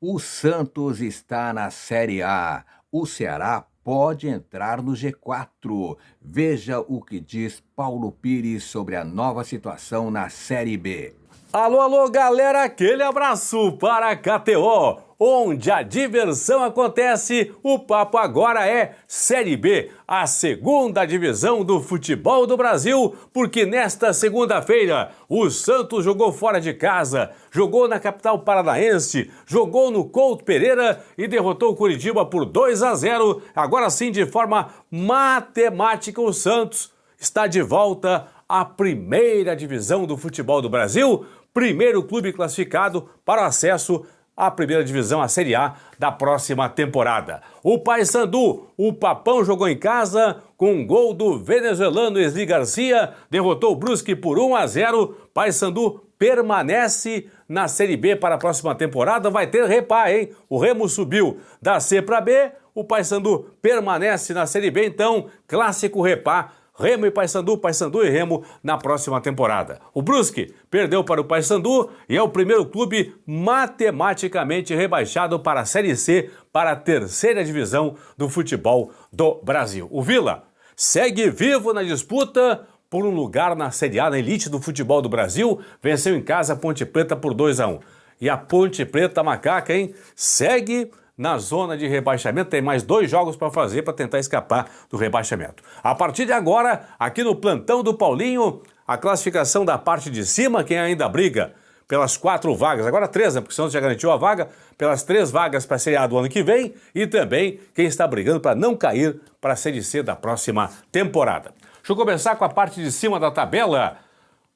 O Santos está na Série A. O Ceará pode entrar no G4. Veja o que diz Paulo Pires sobre a nova situação na Série B. Alô, alô, galera, aquele abraço para a KTO, onde a diversão acontece. O papo agora é Série B, a segunda divisão do futebol do Brasil, porque nesta segunda-feira o Santos jogou fora de casa, jogou na capital paranaense, jogou no Couto Pereira e derrotou o Curitiba por 2-0. Agora sim, de forma matemática, o Santos está de volta à primeira divisão do futebol do Brasil, primeiro clube classificado para o acesso à primeira divisão, a Série A da próxima temporada. O Paysandu, o Papão, jogou em casa com um gol do venezuelano Esli Garcia, derrotou o Brusque por 1-0. Paysandu permanece na Série B para a próxima temporada, vai ter repá, hein? O Remo subiu da C para B, o Paysandu permanece na Série B, então clássico repá. Remo e Paysandu, Paysandu e Remo na próxima temporada. O Brusque perdeu para o Paysandu e é o primeiro clube matematicamente rebaixado para a Série C, para a terceira divisão do futebol do Brasil. O Vila segue vivo na disputa por um lugar na Série A, na elite do futebol do Brasil, venceu em casa a Ponte Preta por 2-1. E a Ponte Preta macaca, hein, segue na zona de rebaixamento, tem mais 2 jogos para fazer para tentar escapar do rebaixamento. A partir de agora, aqui no plantão do Paulinho, a classificação da parte de cima, quem ainda briga pelas 4 vagas, agora 3, né, porque o Santos já garantiu a vaga, pelas 3 vagas para a Série A do ano que vem, e também quem está brigando para não cair para a Série C da próxima temporada. Deixa eu começar com a parte de cima da tabela.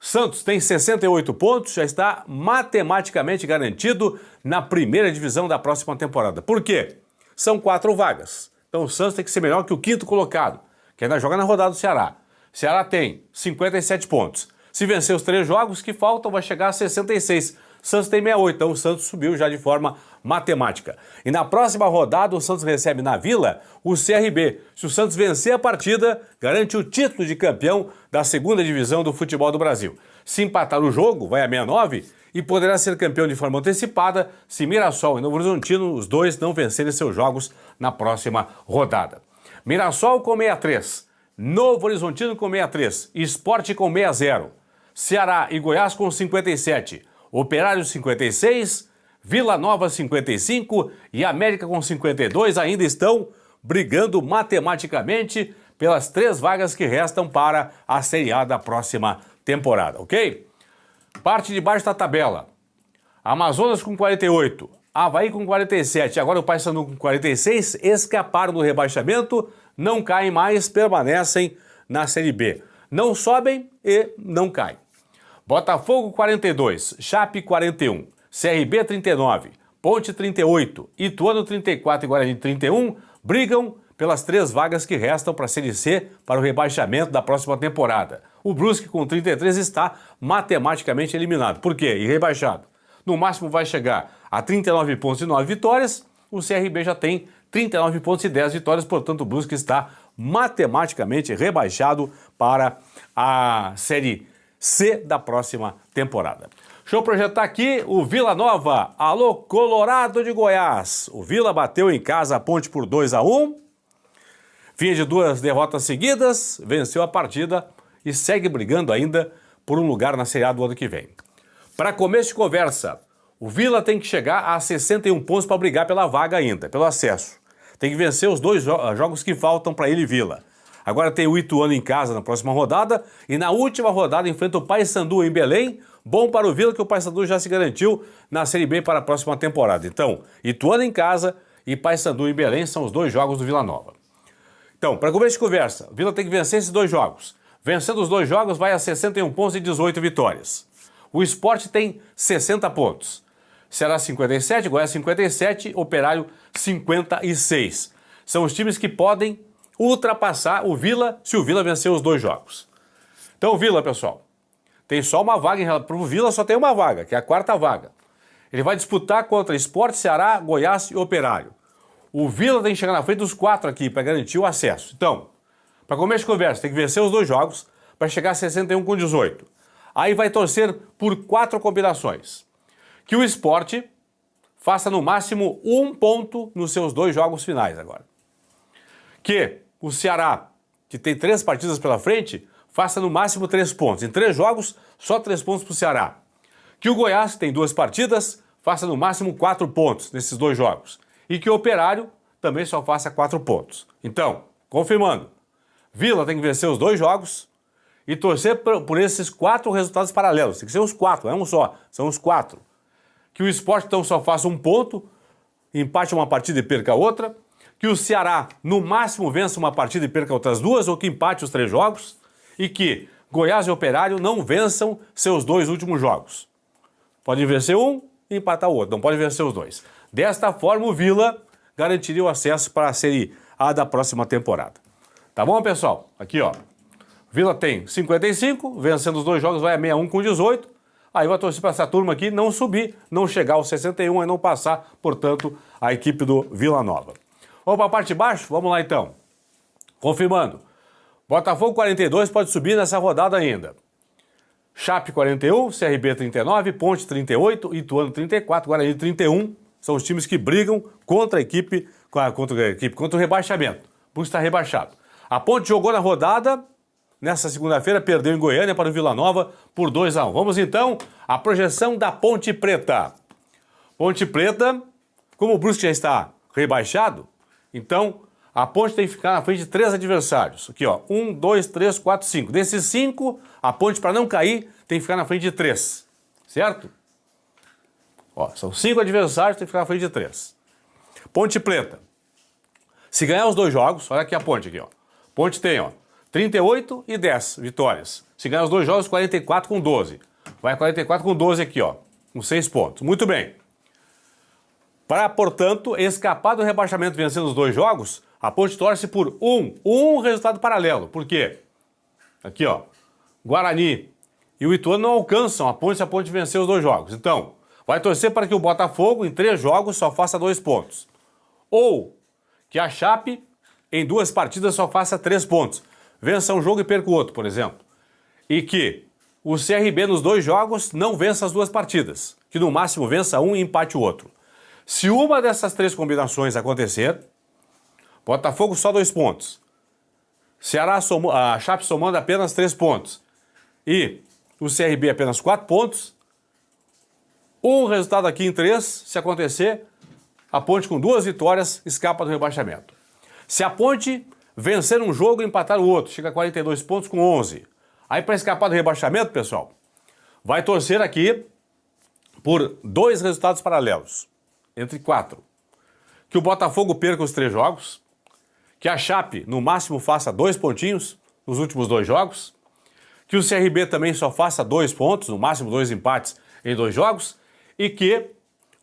Santos tem 68 pontos, já está matematicamente garantido na primeira divisão da próxima temporada. Por quê? São 4 vagas. Então o Santos tem que ser melhor que o 5º colocado, que ainda joga na rodada do Ceará. O Ceará tem 57 pontos. Se vencer os 3 jogos que faltam, vai chegar a 66. O Santos tem 68, então o Santos subiu já de forma matemática. E na próxima rodada, o Santos recebe na Vila o CRB. Se o Santos vencer a partida, garante o título de campeão da segunda divisão do futebol do Brasil. Se empatar o jogo, vai a 69 e poderá ser campeão de forma antecipada se Mirassol e Novo Horizontino, os dois, não vencerem seus jogos na próxima rodada. Mirassol com 63, Novo Horizontino com 63, Sport com 60, Ceará e Goiás com 57, Operário 56, Vila Nova 55 e América com 52 ainda estão brigando matematicamente pelas 3 vagas que restam para a Série A da próxima temporada, ok? Parte de baixo da tabela. Amazonas com 48, Avaí com 47, agora o Paysandu com 46, escaparam do rebaixamento, não caem mais, permanecem na Série B. Não sobem e não caem. Botafogo 42, Chape 41, CRB 39, Ponte 38, Ituano 34 e Guarani 31 brigam pelas 3 vagas que restam para a Série C para o rebaixamento da próxima temporada. O Brusque com 33 está matematicamente eliminado. Por quê? E rebaixado. No máximo vai chegar a 39 pontos e 9 vitórias. O CRB já tem 39 pontos e 10 vitórias, portanto o Brusque está matematicamente rebaixado para a Série C da próxima temporada. Deixa eu projetar aqui o Vila Nova. Alô, Colorado de Goiás. O Vila bateu em casa a Ponte por 2-1. Vinha de 2 derrotas seguidas, venceu a partida e segue brigando ainda por um lugar na Série A do ano que vem. Para começo de conversa, o Vila tem que chegar a 61 pontos para brigar pela vaga ainda, pelo acesso. Tem que vencer os 2 jogos que faltam para ele e Vila. Agora tem o Ituano em casa na próxima rodada e na última rodada enfrenta o Paysandu em Belém. Bom para o Vila que o Paysandu já se garantiu na Série B para a próxima temporada. Então, Ituano em casa e Paysandu em Belém são os 2 jogos do Vila Nova. Então, para começo de conversa, o Vila tem que vencer esses 2 jogos. Vencendo os 2 jogos vai a 61 pontos e 18 vitórias. O Sport tem 60 pontos. Ceará 57, Goiás 57, Operário 56. São os times que podem ultrapassar o Vila se o Vila vencer os 2 jogos. Então o Vila, pessoal, tem só uma vaga, para o Vila só tem uma vaga, que é a 4ª vaga. Ele vai disputar contra Sport, Ceará, Goiás e Operário. O Vila tem que chegar na frente dos 4 aqui para garantir o acesso. Então, para começo de conversa, tem que vencer os 2 jogos para chegar a 61 com 18. Aí vai torcer por 4 combinações. Que o Sport faça no máximo 1 ponto nos seus 2 jogos finais agora. Que o Ceará, que tem 3 partidas pela frente, faça no máximo 3 pontos. Em 3 jogos, só 3 pontos para o Ceará. Que o Goiás, que tem 2 partidas, faça no máximo 4 pontos nesses 2 jogos. E que o Operário também só faça 4 pontos. Então, confirmando, Vila tem que vencer os 2 jogos e torcer por esses 4 resultados paralelos. Tem que ser os 4, não é um só, são os 4. Que o Sport então só faça 1 ponto, empate uma partida e perca outra. Que o Ceará, no máximo, vença uma partida e perca outras 2, ou que empate os 3 jogos. E que Goiás e Operário não vençam seus 2 últimos jogos. Pode vencer um e empatar o outro, não pode vencer os 2. Desta forma, o Vila garantiria o acesso para a Série A da próxima temporada. Tá bom, pessoal? Aqui, ó. Vila tem 55, vencendo os 2 jogos vai a 61 com 18. Aí vai torcer para essa turma aqui não subir, não chegar aos 61 e não passar, portanto, a equipe do Vila Nova. Vamos para a parte de baixo? Vamos lá então. Confirmando. Botafogo 42 pode subir nessa rodada ainda. Chape 41, CRB 39, Ponte 38, Ituano 34, Guarani 31. São os times que brigam contra a equipe, contra o rebaixamento, por estar rebaixado. A Ponte jogou na rodada, nessa segunda-feira, perdeu em Goiânia para o Vila Nova por 2-1. Vamos então à projeção da Ponte Preta. Ponte Preta, como o Brusque já está rebaixado, então a Ponte tem que ficar na frente de 3 adversários. Aqui, ó, 1, 2, 3, 4, 5. Desses 5, a Ponte, para não cair, tem que ficar na frente de 3. Certo? Ó, são 5 adversários, tem que ficar na frente de 3. Ponte Preta. Se ganhar os 2 jogos, olha aqui a Ponte aqui, ó. Ponte tem, ó, 38 e 10 vitórias. Se ganhar os 2 jogos, 44 com 12. Vai 44 com 12 aqui, ó, com 6 pontos. Muito bem. Para, portanto, escapar do rebaixamento vencendo os 2 jogos, a Ponte torce por um resultado paralelo. Por quê? Aqui, ó, Guarani e o Ituano não alcançam a Ponte se a Ponte vencer os 2 jogos. Então, vai torcer para que o Botafogo, em 3 jogos, só faça 2 pontos. Ou que a Chape, em 2 partidas, só faça 3 pontos. Vença um jogo e perca o outro, por exemplo. E que o CRB, nos 2 jogos, não vença as 2 partidas. Que, no máximo, vença um e empate o outro. Se uma dessas 3 combinações acontecer, Botafogo só 2 pontos. Ceará a Chape somando apenas 3 pontos. E o CRB apenas 4 pontos. Um resultado aqui em 3, se acontecer, a Ponte com 2 vitórias escapa do rebaixamento. Se a Ponte vencer um jogo e empatar o outro, chega a 42 pontos com 11. Aí para escapar do rebaixamento, pessoal, vai torcer aqui por 2 resultados paralelos, entre 4. Que o Botafogo perca os 3 jogos, que a Chape, no máximo, faça 2 pontinhos nos últimos 2 jogos, que o CRB também só faça 2 pontos, no máximo 2 empates em 2 jogos, e que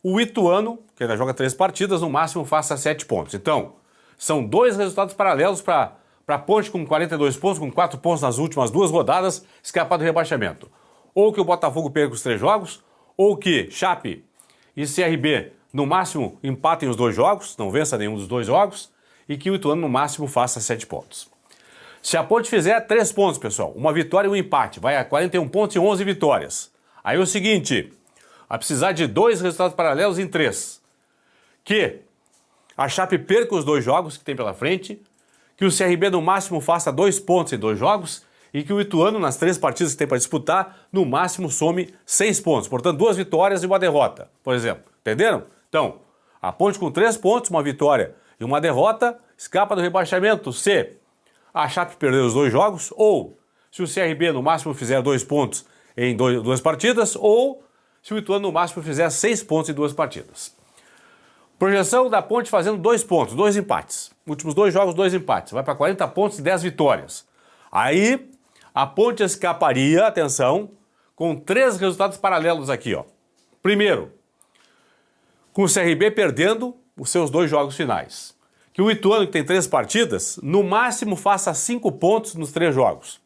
o Ituano, que ainda joga 3 partidas, no máximo faça 7 pontos. Então, são 2 resultados paralelos para a Ponte com 42 pontos, com 4 pontos nas últimas 2 rodadas, escapar do rebaixamento. Ou que o Botafogo perca os 3 jogos, ou que Chape e CRB, no máximo, empatem os 2 jogos, não vença nenhum dos 2 jogos, e que o Ituano, no máximo, faça 7 pontos. Se a Ponte fizer 3 pontos, pessoal, uma vitória e um empate, vai a 41 pontos e 11 vitórias. Aí é o seguinte, vai precisar de 2 resultados paralelos em 3. Que a Chape perca os 2 jogos que tem pela frente, que o CRB, no máximo, faça 2 pontos em 2 jogos, e que o Ituano, nas 3 partidas que tem para disputar, no máximo, some 6 pontos. Portanto, 2 vitórias e uma derrota, por exemplo. Entenderam? Então, a Ponte com 3 pontos, uma vitória e uma derrota, escapa do rebaixamento se a Chape perder os 2 jogos, ou se o CRB no máximo fizer 2 pontos em 2 partidas, ou se o Ituano no máximo fizer 6 pontos em 2 partidas. Projeção da Ponte fazendo 2 pontos, 2 empates. Últimos 2 jogos, 2 empates. Vai para 40 pontos e 10 vitórias. Aí a Ponte escaparia, atenção, com 3 resultados paralelos aqui, ó. Primeiro, com o CRB perdendo os seus 2 jogos finais. Que o Ituano, que tem 3 partidas, no máximo faça 5 pontos nos 3 jogos.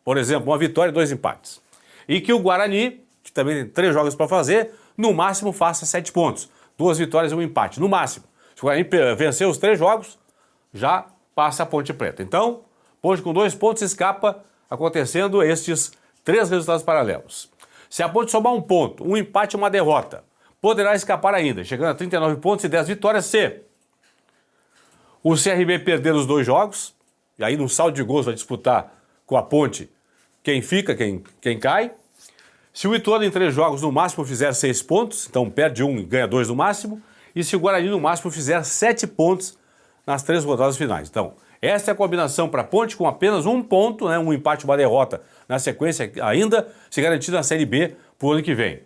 Por exemplo, uma vitória e 2 empates. E que o Guarani, que também tem 3 jogos para fazer, no máximo faça 7 pontos. 2 vitórias e um empate, no máximo. Se o Guarani vencer os 3 jogos, já passa a Ponte Preta. Então, Ponte com 2 pontos escapa, acontecendo estes 3 resultados paralelos. Se a Ponte somar 1 ponto, um empate e uma derrota, poderá escapar ainda, chegando a 39 pontos e 10 vitórias se o CRB perder os 2 jogos, e aí no saldo de gols vai disputar com a Ponte quem fica, quem cai. Se o Ituano em 3 jogos no máximo fizer 6 pontos, então perde 1 e ganha 2 no máximo, e se o Guarani no máximo fizer 7 pontos nas 3 rodadas finais. Então, essa é a combinação para a Ponte com apenas 1 ponto, né, um empate e uma derrota na sequência, ainda se garantindo na Série B para o ano que vem.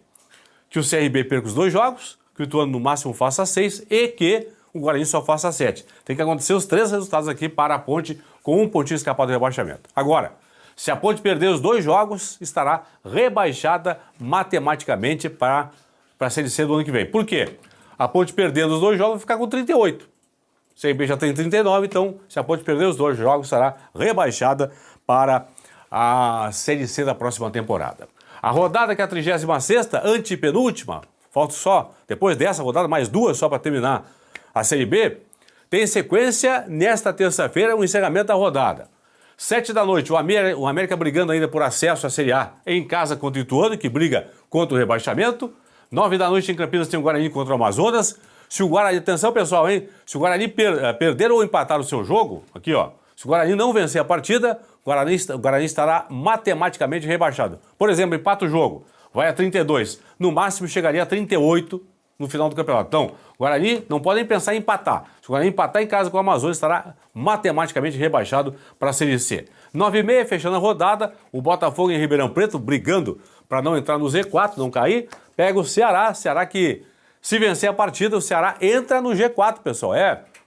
Que o CRB perca os 2 jogos, que o Ituano no máximo faça 6 e que o Guarani só faça 7. Tem que acontecer os 3 resultados aqui para a Ponte com 1 pontinho escapado do rebaixamento. Agora, se a Ponte perder os 2 jogos, estará rebaixada matematicamente para a Série C do ano que vem. Por quê? A Ponte perdendo os 2 jogos vai ficar com 38. O CRB já tem 39, então se a Ponte perder os 2 jogos, estará rebaixada para a Série C da próxima temporada. A rodada que é a 36ª, antepenúltima, falta só, depois dessa rodada, mais 2 só para terminar a Série B, tem sequência nesta terça-feira, o encerramento da rodada. 7 da noite, o América brigando ainda por acesso à Série A em casa contra o Ituano, que briga contra o rebaixamento. 9 da noite em Campinas tem o Guarani contra o Amazonas. Se o Guarani, atenção pessoal, hein? Se o Guarani perder ou empatar o seu jogo, aqui ó, se o Guarani não vencer a partida, o Guarani estará matematicamente rebaixado. Por exemplo, empata o jogo, vai a 32, no máximo chegaria a 38 no final do campeonato. Então, o Guarani não pode nem pensar em empatar. Se o Guarani empatar em casa com o Amazonas, estará matematicamente rebaixado para a Série C. 9h30, fechando a rodada, o Botafogo em Ribeirão Preto, brigando para não entrar no Z4, não cair, pega o Ceará que se vencer a partida, o Ceará entra no G4, pessoal.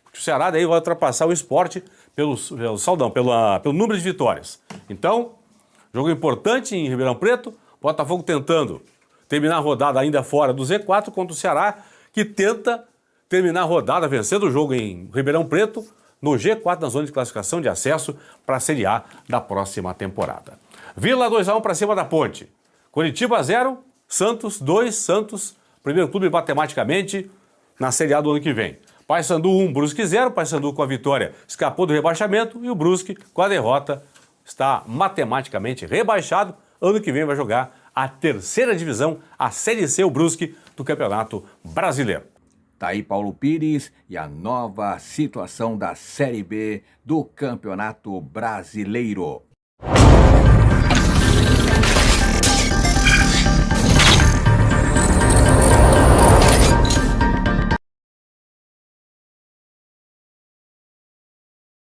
Porque o Ceará daí vai ultrapassar o Sport pelo número de vitórias. Então, jogo importante em Ribeirão Preto, Botafogo tentando terminar a rodada ainda fora do Z4 contra o Ceará, que tenta terminar a rodada vencendo o jogo em Ribeirão Preto no G4, na zona de classificação de acesso para a Série A da próxima temporada. Vila 2-1 para cima da Ponte. Coritiba 0, Santos 2, Santos, primeiro clube matematicamente na Série A do ano que vem. Paysandu 1, Brusque 0, Paysandu com a vitória escapou do rebaixamento e o Brusque com a derrota está matematicamente rebaixado. Ano que vem vai jogar a 3ª divisão, a Série C, o Brusque, do Campeonato Brasileiro. Tá aí Paulo Pires e a nova situação da Série B do Campeonato Brasileiro.